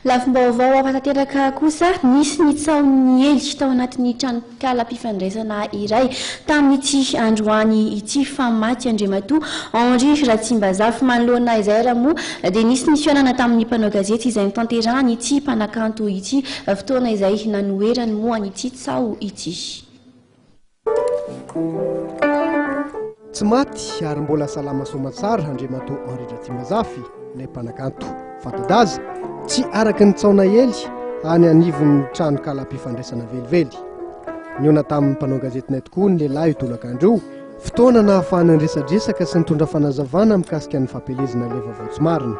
Lafim-baovao afa-tanteraka kosa nisy ny tsaon'ny ely tao anatin'ny tranokala-pifandraisana iray tamin'ity androany ity fa maty Andriamatoa Henri Ratsimbazafy manoloana izay raha moa dia nisy ny fihaonana tamin'ny mpanao gazety izay nitanterahany ity mpanakanto ity fotoana izay nanoherany moa an'ity tsao ity. Tsy maty ary mbola salama somatsara Andriamatoa Henri Ratsimbazafy ilay mpanakanto fatadaza tsy araky ny tsaona ely any anivon'ny tranokala-pifandraisana velively. Niona tamin'ny mpanao gazetinay tokoa ny lehilahy tolakandro fotoana nahafahana resadresaka sy nitondra fanazavana mikasika ny fampelezana ilay vaovao tsy marina.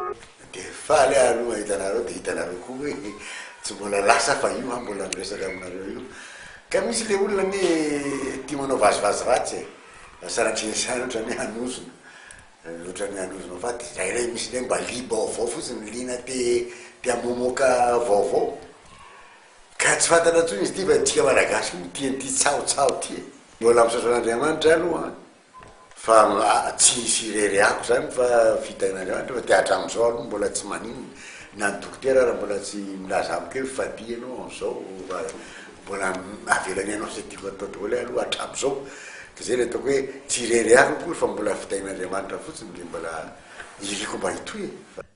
Dia faly aloha hitanareo dia hitanareo koa hoe tsy mbola lasa fa io mbola miresaka aminareo io ka misy le olona ny tia manao vazivazy ratsy saratry ny sany ohatrany hanozona ohatrany hanozona fa zay misy le mba li vaovao fotsiny lina te hamomoaka vaovao ka tsy fantana ntsony izy ty fa tsika malagasy koa tian'ity tsaotsao ty mbola misasoan'Andriamanitra aloha fa tsy misy rereako zany fa fitahin'Andriamanitra fa teatram'izao aloha mbola tsy manino na ny dokotera raha mbola tsy milaza amiko hoe fady ianao am'izao mbola avelany ianao zay tiako atao daholo aloha hatram'izao ka zay le ataoko hoe tsy rereako koa fa mbola fitahin'Andriamanitra fotsiny de mbola iriko mba hitoy.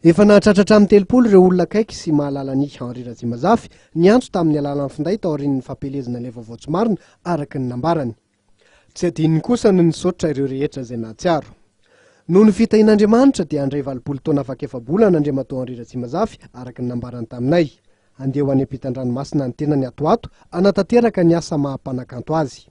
Efa nahatratratra amin'ny 30 ireo olona akaiky sy mahalala ny Henri Ratsimbazafy niantso tamin'ny alalan'ny finday tao aorian'ny fampelezana ilay vaovao tsy marina araky ny nambarany. Tsy adininy kosa no nisaotra ireo rehetra izay nahatsiaro. Noho ny fitahin'Andriamanitra dia handray 20 taona afa-kefabolana Andriamatoa Henri Ratsimbazafy araky ny nambarany taminay. Andeha any ampitan-dranomasina ny tenany atoato anatanteraka ny asa maha-mpanakanto azy.